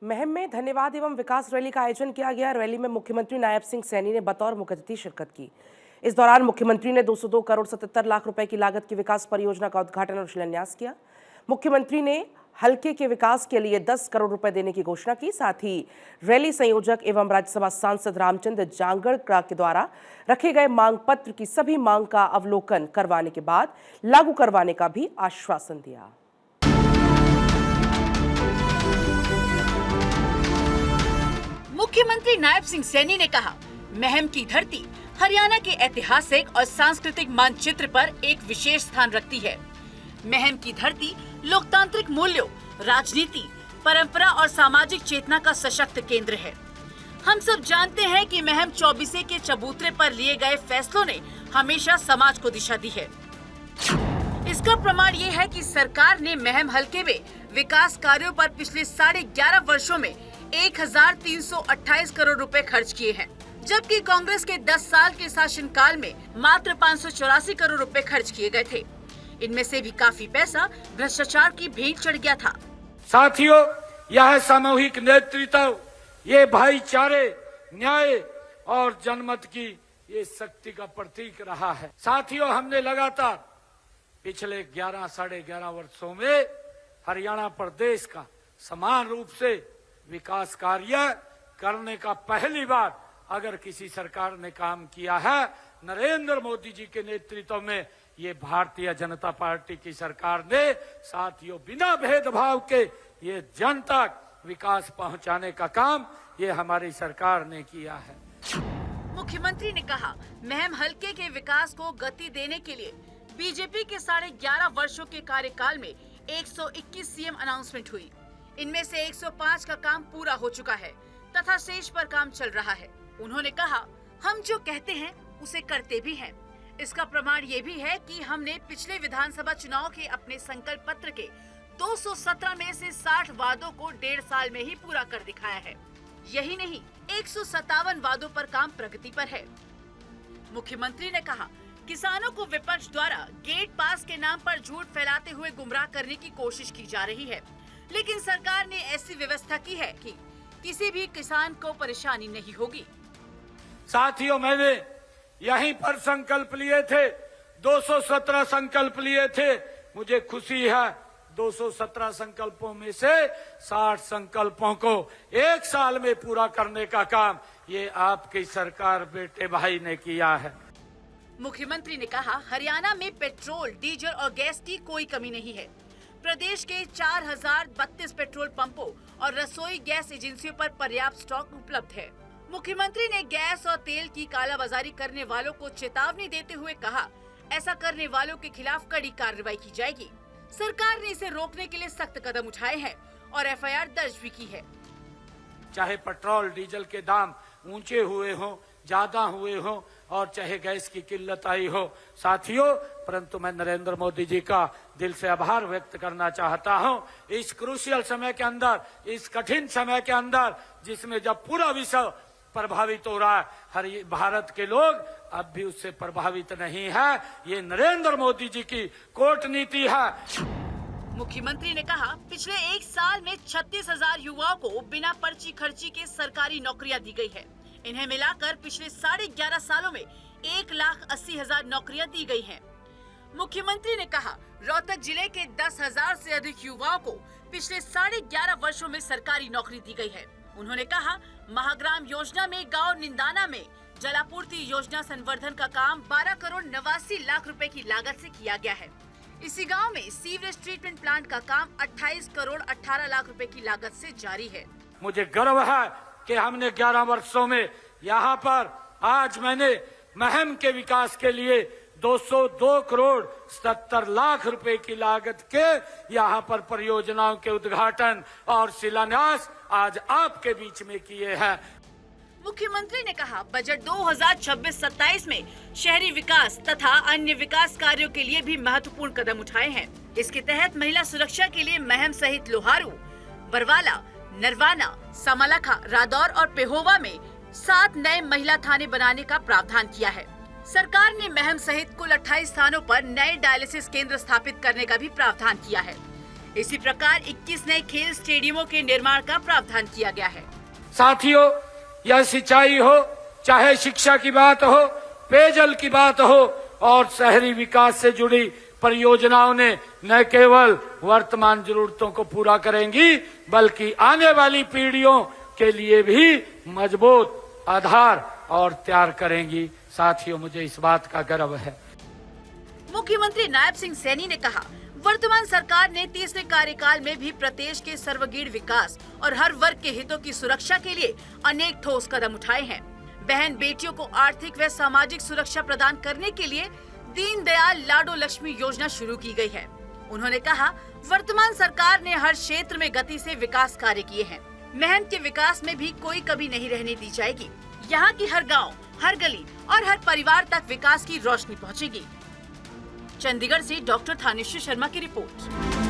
महम में धन्यवाद एवं विकास रैली का आयोजन किया गया। रैली में मुख्यमंत्री नायब सिंह सैनी ने बतौर मुख्य अतिथि शिरकत की। इस दौरान मुख्यमंत्री ने 202 करोड़ 77 लाख रुपए की लागत की विकास परियोजना का उद्घाटन और शिलान्यास किया। मुख्यमंत्री ने हल्के के विकास के लिए 10 करोड़ रुपए देने की घोषणा की। साथ ही रैली संयोजक एवं राज्यसभा सांसद रामचंद्र जांगड़ के द्वारा रखे गए मांग पत्र की सभी मांग का अवलोकन करवाने के बाद लागू करवाने का भी आश्वासन दिया। मुख्यमंत्री नायब सिंह सैनी ने कहा, महम की धरती हरियाणा के ऐतिहासिक और सांस्कृतिक मानचित्र पर एक विशेष स्थान रखती है। महम की धरती लोकतांत्रिक मूल्यों, राजनीति, परंपरा और सामाजिक चेतना का सशक्त केंद्र है। हम सब जानते हैं कि महम चौबीसे के चबूतरे पर लिए गए फैसलों ने हमेशा समाज को दिशा दी है। इसका प्रमाण ये है कि सरकार ने महम हलके में विकास कार्यों पर पिछले 11.5 वर्षों में 1328 करोड़ रुपए खर्च किए हैं, जबकि कांग्रेस के 10 साल के शासनकाल में मात्र 584 करोड़ रुपए खर्च किए गए थे। इनमें से भी काफी पैसा भ्रष्टाचार की भेंट चढ़ गया था। साथियों, यह सामूहिक नेतृत्व, ये भाईचारे, न्याय और जनमत की ये शक्ति का प्रतीक रहा है। साथियों, हमने लगातार पिछले 11-11.5 वर्षों में हरियाणा प्रदेश का समान रूप से विकास कार्य करने का पहली बार अगर किसी सरकार ने काम किया है, नरेंद्र मोदी जी के नेतृत्व में ये भारतीय जनता पार्टी की सरकार ने साथियों बिना भेदभाव के ये जन तक विकास पहुंचाने का काम ये हमारी सरकार ने किया है। मुख्यमंत्री ने कहा, महम हलके के विकास को गति देने के लिए बीजेपी के 11.5 वर्षों के कार्यकाल में 121 सीएम अनाउंसमेंट हुई। इनमें से 105 का काम पूरा हो चुका है तथा शेष पर काम चल रहा है। उन्होंने कहा, हम जो कहते हैं उसे करते भी हैं। इसका प्रमाण ये भी है कि हमने पिछले विधानसभा चुनाव के अपने संकल्प पत्र के 217 में से 60 वादों को 1.5 साल में ही पूरा कर दिखाया है। यही नहीं, 157 वादों पर काम प्रगति पर है। मुख्यमंत्री ने कहा, किसानों को विपक्ष द्वारा गेट पास के नाम पर झूठ फैलाते हुए गुमराह करने की कोशिश की जा रही है, लेकिन सरकार ने ऐसी व्यवस्था की है कि किसी भी किसान को परेशानी नहीं होगी। साथियों, मैंने यहीं पर संकल्प लिए थे, 217 संकल्प लिए थे। मुझे खुशी है 217 संकल्पों में से 60 संकल्पों को 1 साल में पूरा करने का काम ये आपकी सरकार बेटे भाई ने किया है। मुख्यमंत्री ने कहा, हरियाणा में पेट्रोल, डीजल और गैस की कोई कमी नहीं है। प्रदेश के 4032 पेट्रोल पंपों और रसोई गैस एजेंसियों पर पर्याप्त स्टॉक उपलब्ध है। मुख्यमंत्री ने गैस और तेल की कालाबाजारी करने वालों को चेतावनी देते हुए कहा, ऐसा करने वालों के खिलाफ कड़ी कार्रवाई की जाएगी। सरकार ने इसे रोकने के लिए सख्त कदम उठाए हैं और एफआईआर दर्ज भी की है। चाहे पेट्रोल डीजल के दाम ऊंचे हुए हों, ज्यादा हुए हों और चाहे गैस की किल्लत आई हो, साथियों, परंतु मैं नरेंद्र मोदी जी का दिल से आभार व्यक्त करना चाहता हूं। इस क्रूशियल समय के अंदर, इस कठिन समय के अंदर, जिसमें जब पूरा विश्व प्रभावित हो रहा है, भारत के लोग अब भी उससे प्रभावित नहीं है। ये नरेंद्र मोदी जी की कूटनीति है। मुख्यमंत्री ने कहा, पिछले 1 साल में 36,000 युवाओं को बिना पर्ची खर्ची के सरकारी नौकरियां दी गई है। इन्हें मिलाकर पिछले 11.5 सालों में 1,80,000 नौकरियां दी गई हैं। मुख्यमंत्री ने कहा, रोहतक जिले के 10,000 से अधिक युवाओं को पिछले 11.5 वर्षों में सरकारी नौकरी दी गई है। उन्होंने कहा, महाग्राम योजना में गांव निंदाना में जलापूर्ति योजना संवर्धन का काम 12 करोड़ 89 लाख रुपए की लागत से किया गया है। इसी गांव में सीवरेज ट्रीटमेंट प्लांट का काम 28 करोड़ 18 लाख रुपए की लागत से जारी है। मुझे गर्व है कि हमने 11 वर्षों में यहाँ पर आज मैंने महम के विकास के लिए 202 करोड़ 77 लाख रुपए की लागत के यहाँ पर परियोजनाओं के उद्घाटन और शिलान्यास आज आपके बीच में किए हैं। मुख्यमंत्री ने कहा, बजट 2026-27 में शहरी विकास तथा अन्य विकास कार्यों के लिए भी महत्वपूर्ण कदम उठाए हैं। इसके तहत महिला सुरक्षा के लिए महम सहित लोहारू, बरवाला, नरवाना, समालाखा, रादौर और पेहोवा में 7 नए महिला थाने बनाने का प्रावधान किया है। सरकार ने महम सहित कुल 28 स्थानों पर नए डायलिसिस केंद्र स्थापित करने का भी प्रावधान किया है। इसी प्रकार 21 नए खेल स्टेडियमों के निर्माण का प्रावधान किया गया है। साथियों, यह सिंचाई हो, चाहे शिक्षा की बात हो, पेयजल की बात हो और शहरी विकास से जुड़ी परियोजनाओं ने न केवल वर्तमान जरूरतों को पूरा करेंगी बल्कि आने वाली पीढ़ियों के लिए भी मजबूत आधार और तैयार करेंगी। साथियों, मुझे इस बात का गर्व है। मुख्यमंत्री नायब सिंह सैनी ने कहा, वर्तमान सरकार ने तीसरे कार्यकाल में भी प्रदेश के सर्वगीण विकास और हर वर्ग के हितों की सुरक्षा के लिए अनेक ठोस कदम उठाए हैं। बहन बेटियों को आर्थिक व सामाजिक सुरक्षा प्रदान करने के लिए दीनदयाल लाडो लक्ष्मी योजना शुरू की गई है। उन्होंने कहा, वर्तमान सरकार ने हर क्षेत्र में गति से विकास कार्य किए हैं। महम के विकास में भी कोई कमी नहीं रहने दी जाएगी। यहाँ की हर गांव, हर गली और हर परिवार तक विकास की रोशनी पहुँचेगी। चंडीगढ़ से डॉक्टर थानेश्वर शर्मा की रिपोर्ट।